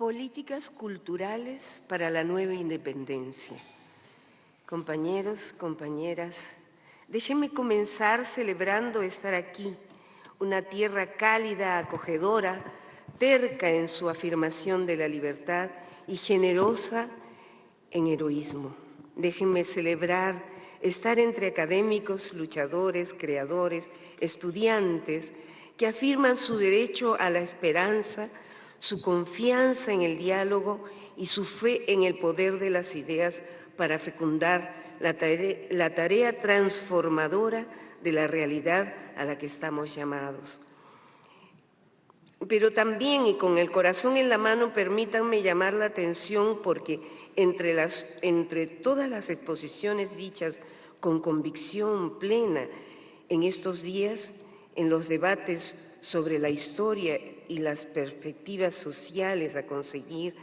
Políticas culturales para la nueva independencia. Compañeros, compañeras, déjenme comenzar celebrando estar aquí, una tierra cálida, acogedora, terca en su afirmación de la libertad y generosa en heroísmo. Déjenme celebrar estar entre académicos, luchadores, creadores, estudiantes que afirman su derecho a la esperanza, su confianza en el diálogo y su fe en el poder de las ideas para fecundar la tarea transformadora de la realidad a la que estamos llamados. Pero también, y con el corazón en la mano, permítanme llamar la atención porque entre todas las exposiciones dichas con convicción plena en estos días, en los debates sobre la historia y las perspectivas sociales a conseguir,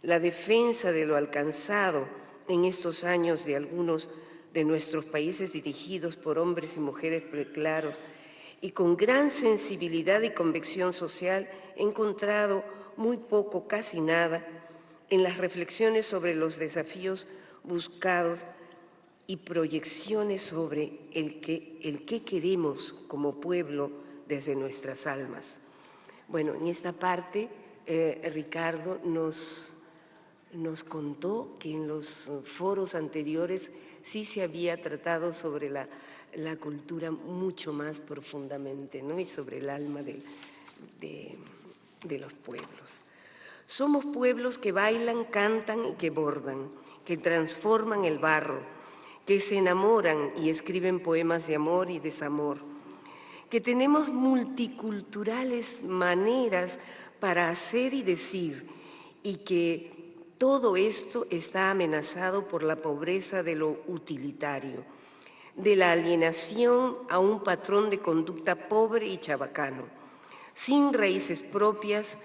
la defensa de lo alcanzado en estos años de algunos de nuestros países dirigidos por hombres y mujeres claros y con gran sensibilidad y convicción social, he encontrado muy poco, casi nada, en las reflexiones sobre los desafíos buscados y proyecciones sobre el que queremos como pueblo desde nuestras almas. Bueno, en esta parte Ricardo nos contó que en los foros anteriores sí se había tratado sobre la cultura mucho más profundamente, ¿no? Y sobre el alma de los pueblos. Somos pueblos que bailan, cantan y que bordan, que transforman el barro, que se enamoran y escriben poemas de amor y desamor, que tenemos multiculturales maneras para hacer y decir, y que todo esto está amenazado por la pobreza de lo utilitario, de la alienación a un patrón de conducta pobre y chabacano, sin raíces propias,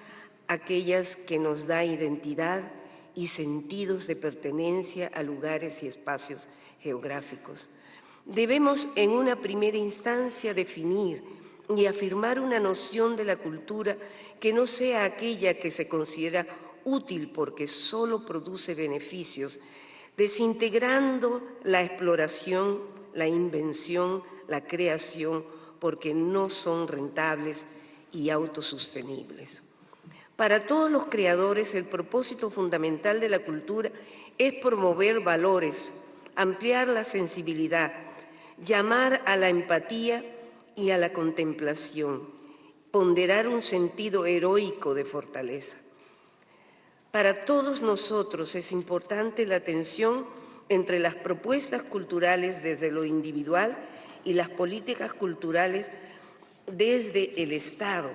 aquellas que nos da identidad y sentidos de pertenencia a lugares y espacios geográficos. Debemos en una primera instancia definir y afirmar una noción de la cultura que no sea aquella que se considera útil porque solo produce beneficios, desintegrando la exploración, la invención, la creación, porque no son rentables y autosostenibles. Para todos los creadores, el propósito fundamental de la cultura es promover valores, ampliar la sensibilidad, llamar a la empatía y a la contemplación, ponderar un sentido heroico de fortaleza. Para todos nosotros es importante la tensión entre las propuestas culturales desde lo individual y las políticas culturales desde el Estado,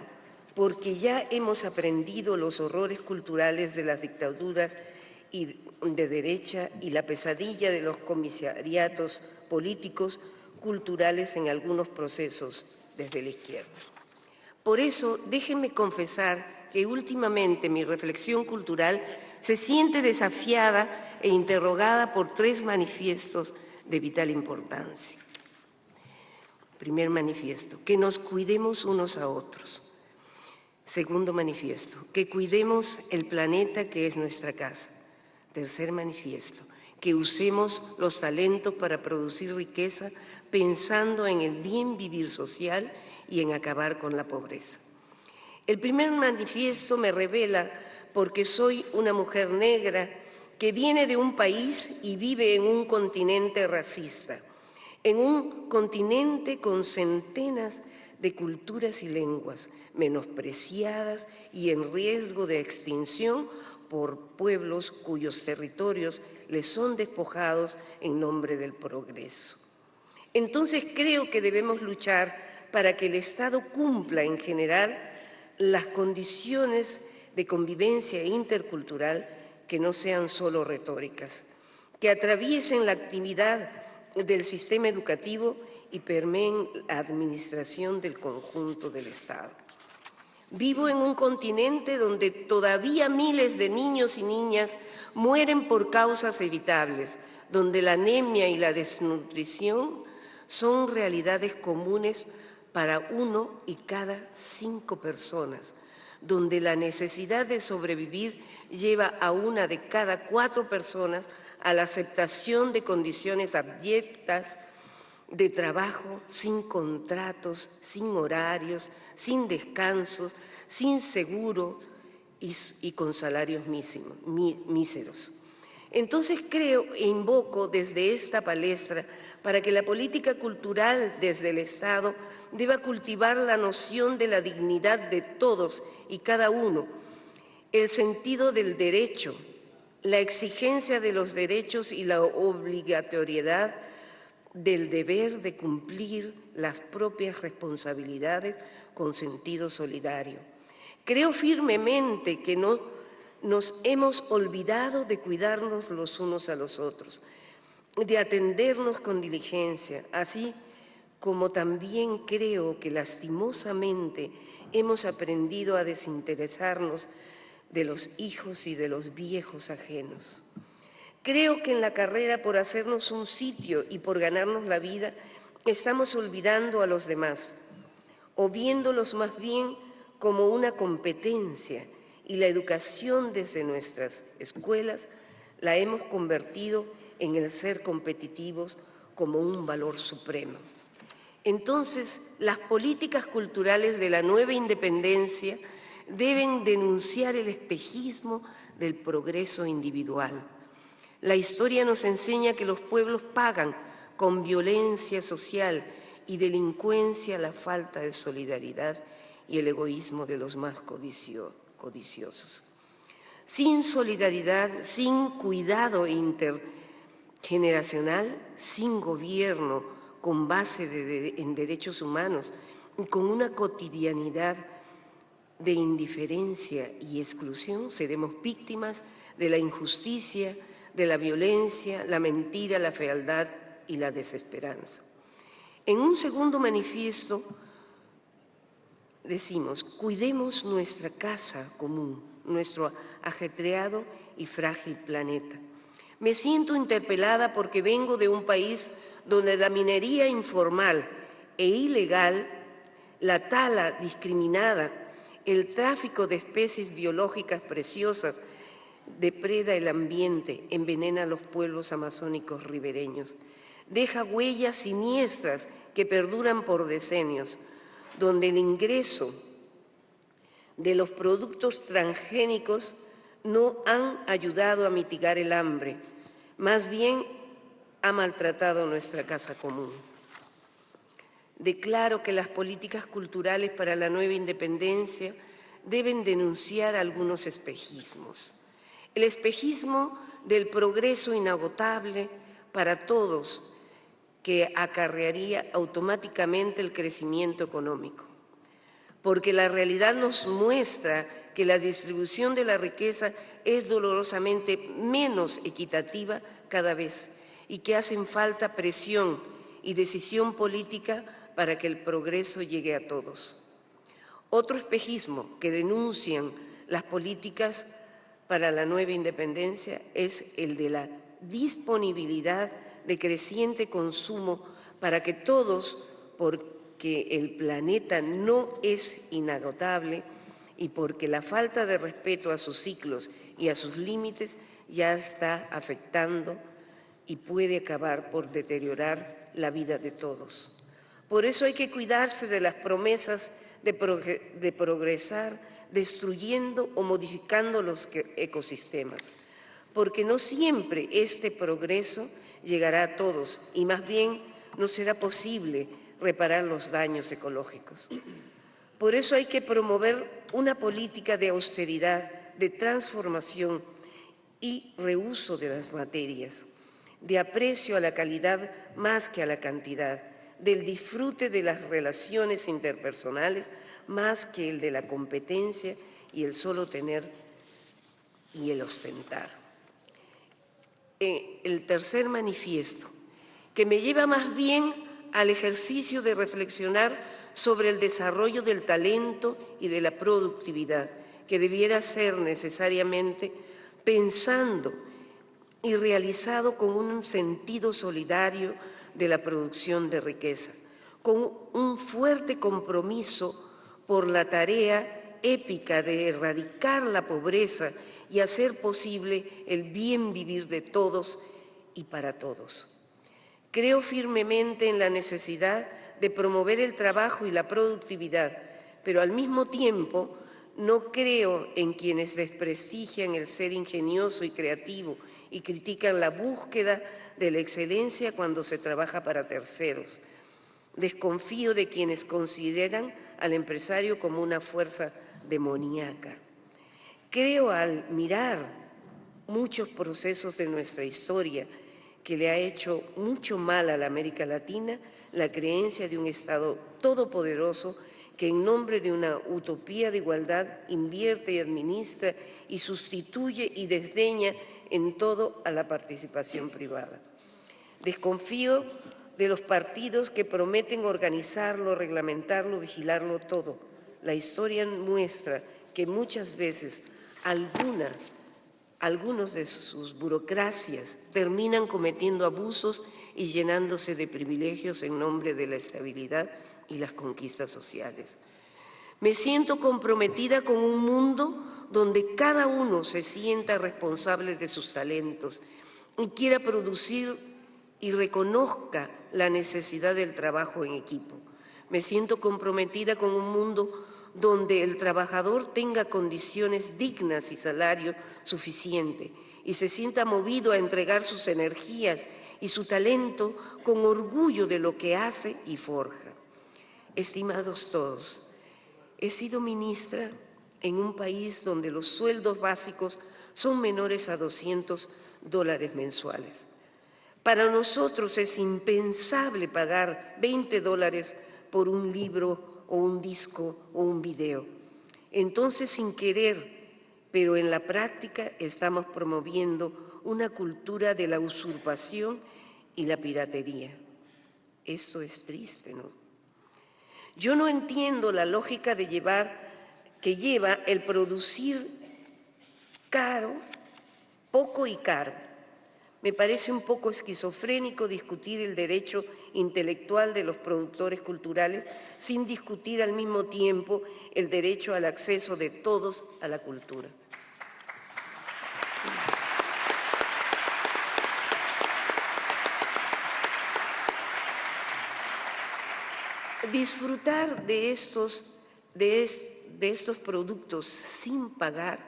porque ya hemos aprendido los horrores culturales de las dictaduras de derecha y la pesadilla de los comisariatos políticos culturales en algunos procesos desde la izquierda. Por eso, déjenme confesar que últimamente mi reflexión cultural se siente desafiada e interrogada por 3 manifiestos de vital importancia. Primer manifiesto, que nos cuidemos unos a otros. Segundo manifiesto, que cuidemos el planeta que es nuestra casa. Tercer manifiesto, que usemos los talentos para producir riqueza pensando en el bien vivir social y en acabar con la pobreza. El primer manifiesto me revela porque soy una mujer negra que viene de un país y vive en un continente racista, en un continente con centenas de culturas y lenguas menospreciadas y en riesgo de extinción por pueblos cuyos territorios les son despojados en nombre del progreso. Entonces creo que debemos luchar para que el Estado cumpla en general las condiciones de convivencia intercultural que no sean solo retóricas, que atraviesen la actividad del sistema educativo y permeen la administración del conjunto del Estado. Vivo en un continente donde todavía miles de niños y niñas mueren por causas evitables, donde la anemia y la desnutrición son realidades comunes para 1 y cada 5 personas, donde la necesidad de sobrevivir lleva a 1 de cada 4 personas a la aceptación de condiciones abyectas de trabajo, sin contratos, sin horarios, sin descansos, sin seguro y con salarios míseros. Entonces creo e invoco desde esta palestra para que la política cultural desde el Estado deba cultivar la noción de la dignidad de todos y cada uno, el sentido del derecho, la exigencia de los derechos y la obligatoriedad del deber de cumplir las propias responsabilidades con sentido solidario. Creo firmemente que no nos hemos olvidado de cuidarnos los unos a los otros, de atendernos con diligencia, así como también creo que lastimosamente hemos aprendido a desinteresarnos de los hijos y de los viejos ajenos. Creo que en la carrera por hacernos un sitio y por ganarnos la vida, estamos olvidando a los demás, o viéndolos más bien como una competencia, y la educación desde nuestras escuelas la hemos convertido en el ser competitivos como un valor supremo. Entonces, las políticas culturales de la nueva independencia deben denunciar el espejismo del progreso individual. La historia nos enseña que los pueblos pagan con violencia social y delincuencia la falta de solidaridad y el egoísmo de los más codiciosos. Sin solidaridad, sin cuidado intergeneracional, sin gobierno con base en derechos humanos y con una cotidianidad de indiferencia y exclusión, seremos víctimas de la injusticia, de la violencia, la mentira, la fealdad y la desesperanza. En un segundo manifiesto decimos, cuidemos nuestra casa común, nuestro ajetreado y frágil planeta. Me siento interpelada porque vengo de un país donde la minería informal e ilegal, la tala discriminada, el tráfico de especies biológicas preciosas, depreda el ambiente, envenena a los pueblos amazónicos ribereños, deja huellas siniestras que perduran por decenios, donde el ingreso de los productos transgénicos no han ayudado a mitigar el hambre, más bien ha maltratado nuestra casa común. Declaro que las políticas culturales para la nueva independencia deben denunciar algunos espejismos. El espejismo del progreso inagotable para todos, que acarrearía automáticamente el crecimiento económico, porque la realidad nos muestra que la distribución de la riqueza es dolorosamente menos equitativa cada vez y que hacen falta presión y decisión política para que el progreso llegue a todos. Otro espejismo que denuncian las políticas para la nueva independencia es el de la disponibilidad de creciente consumo para que todos, porque el planeta no es inagotable y porque la falta de respeto a sus ciclos y a sus límites ya está afectando y puede acabar por deteriorar la vida de todos. Por eso hay que cuidarse de las promesas de progresar destruyendo o modificando los ecosistemas, porque no siempre este progreso llegará a todos y más bien no será posible reparar los daños ecológicos. Por eso hay que promover una política de austeridad, de transformación y reuso de las materias, de aprecio a la calidad más que a la cantidad, del disfrute de las relaciones interpersonales más que el de la competencia y el solo tener y el ostentar. El tercer manifiesto, que me lleva más bien al ejercicio de reflexionar sobre el desarrollo del talento y de la productividad, que debiera ser necesariamente pensando y realizado con un sentido solidario de la producción de riqueza, con un fuerte compromiso por la tarea épica de erradicar la pobreza y hacer posible el bien vivir de todos y para todos. Creo firmemente en la necesidad de promover el trabajo y la productividad, pero al mismo tiempo no creo en quienes desprestigian el ser ingenioso y creativo y critican la búsqueda de la excelencia cuando se trabaja para terceros. Desconfío de quienes consideran al empresario como una fuerza demoníaca. Creo al mirar muchos procesos de nuestra historia que le ha hecho mucho mal a la América Latina la creencia de un Estado todopoderoso que en nombre de una utopía de igualdad invierte y administra y sustituye y desdeña en todo a la participación privada. Desconfío de los partidos que prometen organizarlo, reglamentarlo, vigilarlo todo. La historia muestra que muchas veces algunos de sus burocracias terminan cometiendo abusos y llenándose de privilegios en nombre de la estabilidad y las conquistas sociales. Me siento comprometida con un mundo donde cada uno se sienta responsable de sus talentos y quiera producir y reconozca la necesidad del trabajo en equipo. Me siento comprometida con un mundo donde el trabajador tenga condiciones dignas y salario suficiente y se sienta movido a entregar sus energías y su talento con orgullo de lo que hace y forja. Estimados todos, he sido ministra en un país donde los sueldos básicos son menores a $200 mensuales. Para nosotros es impensable pagar $20 por un libro o un disco o un video. Entonces, sin querer, pero en la práctica, estamos promoviendo una cultura de la usurpación y la piratería. Esto es triste, ¿no? Yo no entiendo la lógica que lleva el producir caro, poco y caro. Me parece un poco esquizofrénico discutir el derecho intelectual de los productores culturales sin discutir al mismo tiempo el derecho al acceso de todos a la cultura. Disfrutar de estos productos sin pagar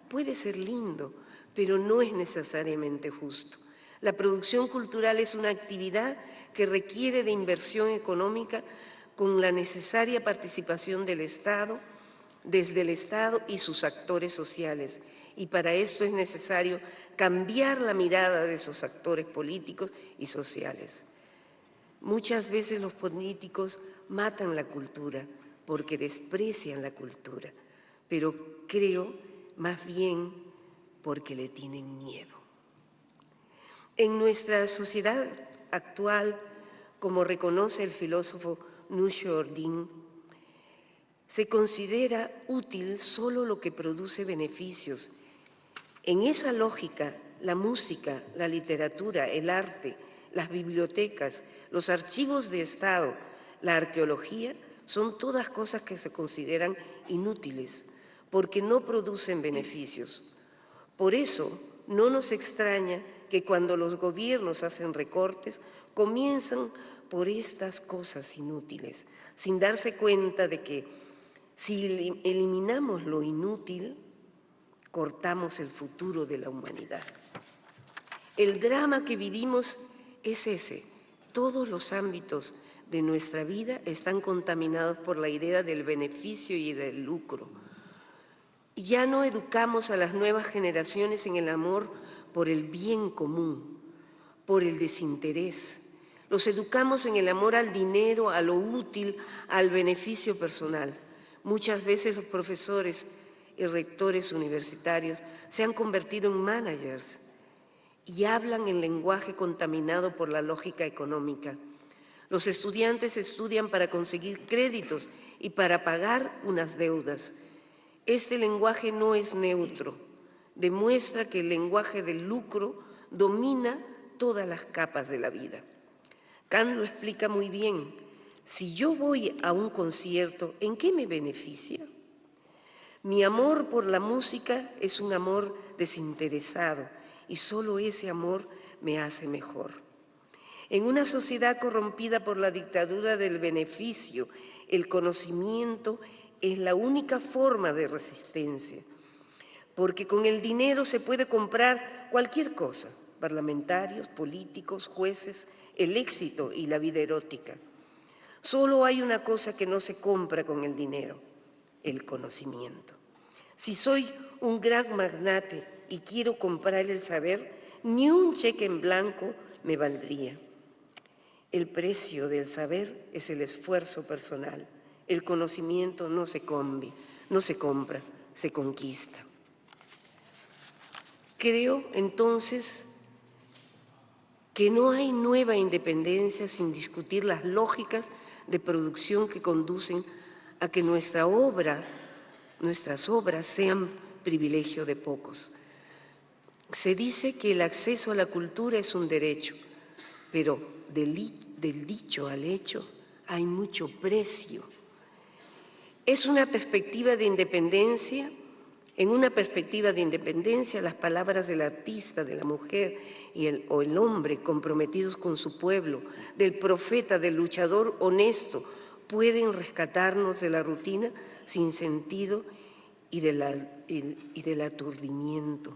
puede ser lindo, pero no es necesariamente justo. La producción cultural es una actividad que requiere de inversión económica con la necesaria participación del Estado, desde el Estado y sus actores sociales. Y para esto es necesario cambiar la mirada de esos actores políticos y sociales. Muchas veces los políticos matan la cultura porque desprecian la cultura, pero creo más bien porque le tienen miedo. En nuestra sociedad actual, como reconoce el filósofo Nusho Ordin, se considera útil solo lo que produce beneficios. En esa lógica, la música, la literatura, el arte, las bibliotecas, los archivos de Estado, la arqueología, son todas cosas que se consideran inútiles porque no producen beneficios. Por eso, no nos extraña que cuando los gobiernos hacen recortes, comienzan por estas cosas inútiles, sin darse cuenta de que si eliminamos lo inútil, cortamos el futuro de la humanidad. El drama que vivimos es ese. Todos los ámbitos de nuestra vida están contaminados por la idea del beneficio y del lucro. Ya no educamos a las nuevas generaciones en el amor por el bien común, por el desinterés. Los educamos en el amor al dinero, a lo útil, al beneficio personal. Muchas veces los profesores y rectores universitarios se han convertido en managers y hablan en lenguaje contaminado por la lógica económica. Los estudiantes estudian para conseguir créditos y para pagar unas deudas. Este lenguaje no es neutro, demuestra que el lenguaje del lucro domina todas las capas de la vida. Kant lo explica muy bien. Si yo voy a un concierto, ¿en qué me beneficia? Mi amor por la música es un amor desinteresado y solo ese amor me hace mejor. En una sociedad corrompida por la dictadura del beneficio, el conocimiento es la única forma de resistencia, porque con el dinero se puede comprar cualquier cosa, parlamentarios, políticos, jueces, el éxito y la vida erótica. Solo hay una cosa que no se compra con el dinero: el conocimiento. Si soy un gran magnate y quiero comprar el saber, ni un cheque en blanco me valdría. El precio del saber es el esfuerzo personal. El conocimiento no se compra, se conquista. Creo, entonces, que no hay nueva independencia sin discutir las lógicas de producción que conducen a que nuestras obras sean privilegio de pocos. Se dice que el acceso a la cultura es un derecho, pero del dicho al hecho hay mucho precio. Es una perspectiva de independencia. En una perspectiva de independencia, las palabras del artista, de la mujer o el hombre comprometidos con su pueblo, del profeta, del luchador honesto, pueden rescatarnos de la rutina sin sentido y del aturdimiento,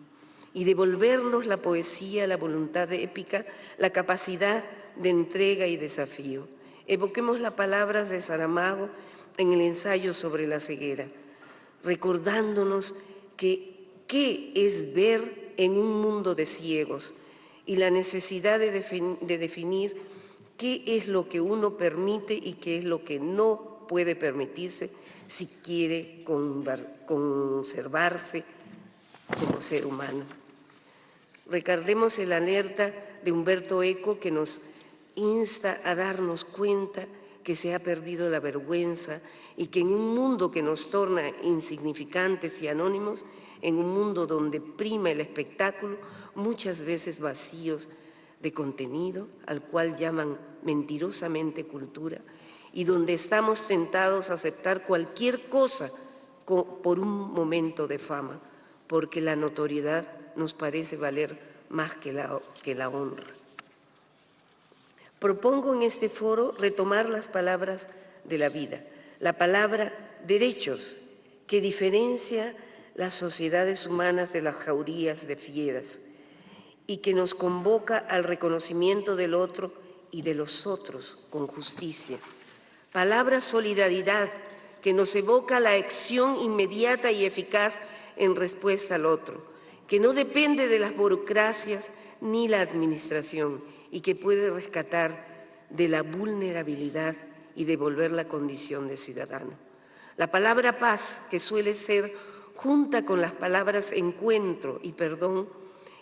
y devolvernos la poesía, la voluntad épica, la capacidad de entrega y desafío. Evoquemos las palabras de Saramago en el ensayo sobre la ceguera, recordándonos qué es ver en un mundo de ciegos y la necesidad de definir qué es lo que uno permite y qué es lo que no puede permitirse si quiere conservarse como ser humano. Recordemos el alerta de Umberto Eco que nos insta a darnos cuenta que se ha perdido la vergüenza y que en un mundo que nos torna insignificantes y anónimos, en un mundo donde prima el espectáculo, muchas veces vacíos de contenido, al cual llaman mentirosamente cultura, y donde estamos tentados a aceptar cualquier cosa por un momento de fama, porque la notoriedad nos parece valer más que la honra. Propongo en este foro retomar las palabras de la vida, la palabra derechos, que diferencia las sociedades humanas de las jaurías de fieras y que nos convoca al reconocimiento del otro y de los otros con justicia. Palabra solidaridad, que nos evoca la acción inmediata y eficaz en respuesta al otro, que no depende de las burocracias ni la administración y que puede rescatar de la vulnerabilidad y devolver la condición de ciudadano. La palabra paz, que suele ser junta con las palabras encuentro y perdón,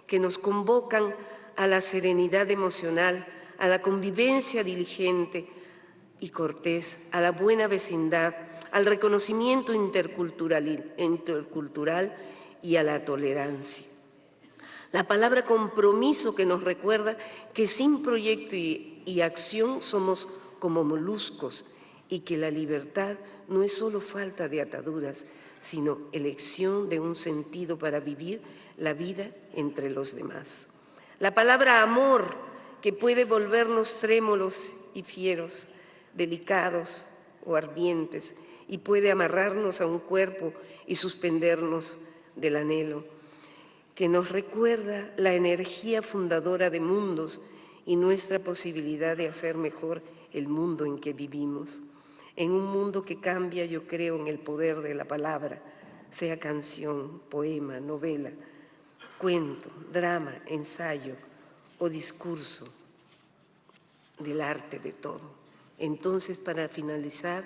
que nos convocan a la serenidad emocional, a la convivencia diligente y cortés, a la buena vecindad, al reconocimiento intercultural y a la tolerancia. La palabra compromiso, que nos recuerda que sin proyecto y acción somos como moluscos y que la libertad no es solo falta de ataduras, sino elección de un sentido para vivir la vida entre los demás. La palabra amor, que puede volvernos trémulos y fieros, delicados o ardientes, y puede amarrarnos a un cuerpo y suspendernos del anhelo, que nos recuerda la energía fundadora de mundos y nuestra posibilidad de hacer mejor el mundo en que vivimos. En un mundo que cambia, yo creo en el poder de la palabra, sea canción, poema, novela, cuento, drama, ensayo o discurso, del arte de todo. Entonces, para finalizar,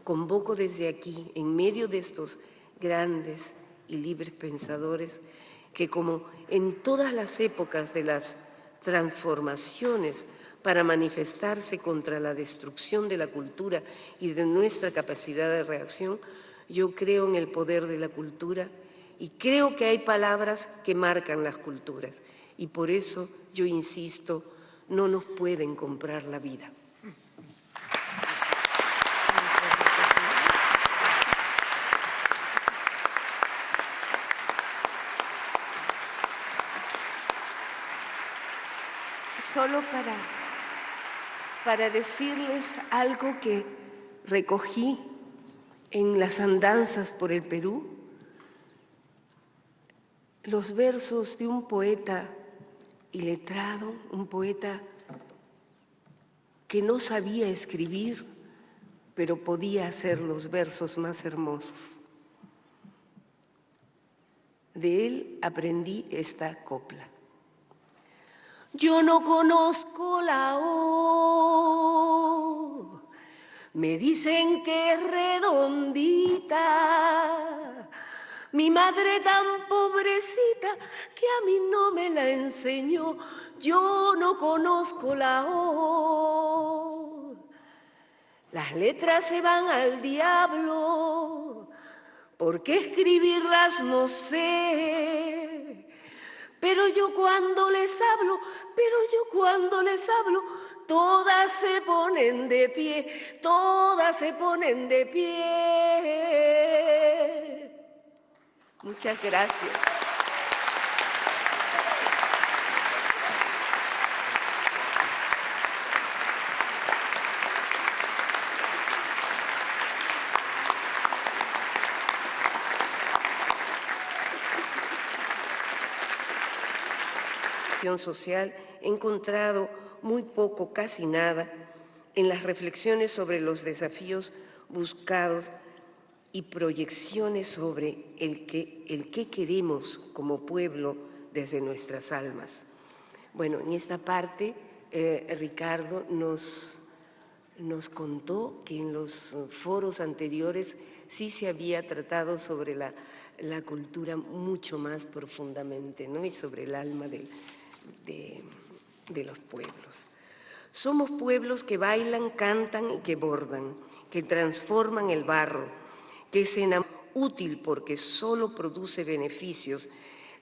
convoco desde aquí, en medio de estos grandes y libres pensadores, que como en todas las épocas de las transformaciones para manifestarse contra la destrucción de la cultura y de nuestra capacidad de reacción, yo creo en el poder de la cultura y creo que hay palabras que marcan las culturas. Y por eso yo insisto, no nos pueden comprar la vida. solo para decirles algo que recogí en las andanzas por el Perú, los versos de un poeta iletrado, un poeta que no sabía escribir, pero podía hacer los versos más hermosos. De él aprendí esta copla. Yo no conozco la O, me dicen que es redondita, mi madre tan pobrecita que a mí no me la enseñó. Yo no conozco la O, las letras se van al diablo, ¿por qué escribirlas? No sé. Pero yo cuando les hablo, todas se ponen de pie, todas se ponen de pie. Muchas gracias. Social, he encontrado muy poco, casi nada, en las reflexiones sobre los desafíos buscados y proyecciones sobre el que queremos como pueblo desde nuestras almas. Bueno, en esta parte Ricardo nos contó que en los foros anteriores sí se había tratado sobre la cultura mucho más profundamente, ¿no? Y sobre el alma de los pueblos. Somos pueblos que bailan, cantan y que bordan, que transforman el barro, que es útil porque solo produce beneficios,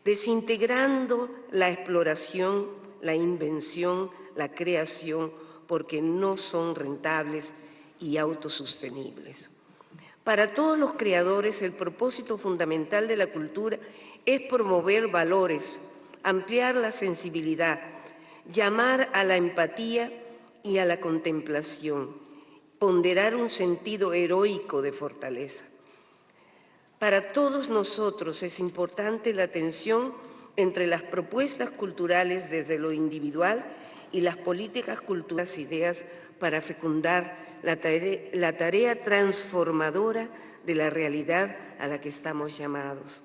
desintegrando la exploración, la invención, la creación, porque no son rentables y autosostenibles. Para todos los creadores, el propósito fundamental de la cultura es promover valores, ampliar la sensibilidad, llamar a la empatía y a la contemplación, ponderar un sentido heroico de fortaleza. Para todos nosotros es importante la tensión entre las propuestas culturales desde lo individual y las políticas culturales, ideas para fecundar la tarea transformadora de la realidad a la que estamos llamados.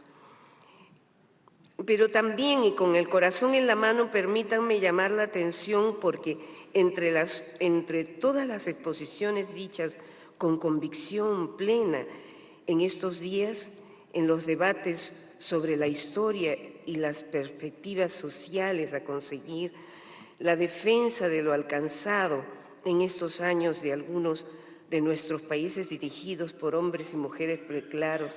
Pero también, y con el corazón en la mano, permítanme llamar la atención porque entre todas las exposiciones dichas con convicción plena en estos días, en los debates sobre la historia y las perspectivas sociales a conseguir, la defensa de lo alcanzado en estos años de algunos de nuestros países dirigidos por hombres y mujeres preclaros,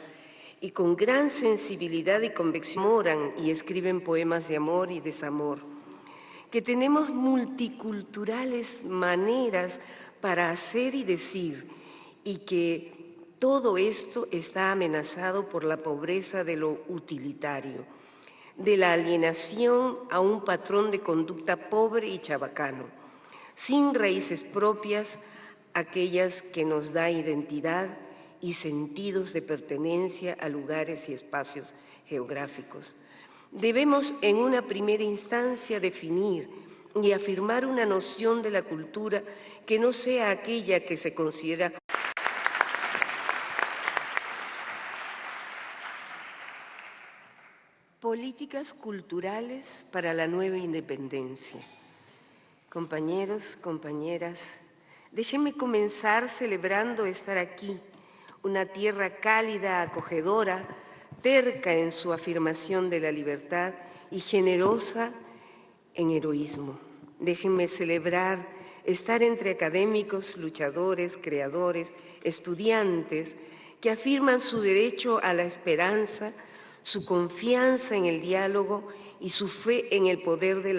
y con gran sensibilidad y convicción oran y escriben poemas de amor y desamor, que tenemos multiculturales maneras para hacer y decir, y que todo esto está amenazado por la pobreza de lo utilitario, de la alienación a un patrón de conducta pobre y chabacano, sin raíces propias, aquellas que nos da identidad y sentidos de pertenencia a lugares y espacios geográficos. Debemos en una primera instancia definir y afirmar una noción de la cultura que no sea aquella que se considera políticas culturales para la nueva independencia. Compañeros, compañeras, déjenme comenzar celebrando estar aquí, una tierra cálida, acogedora, terca en su afirmación de la libertad y generosa en heroísmo. Déjenme celebrar estar entre académicos, luchadores, creadores, estudiantes que afirman su derecho a la esperanza, su confianza en el diálogo y su fe en el poder de la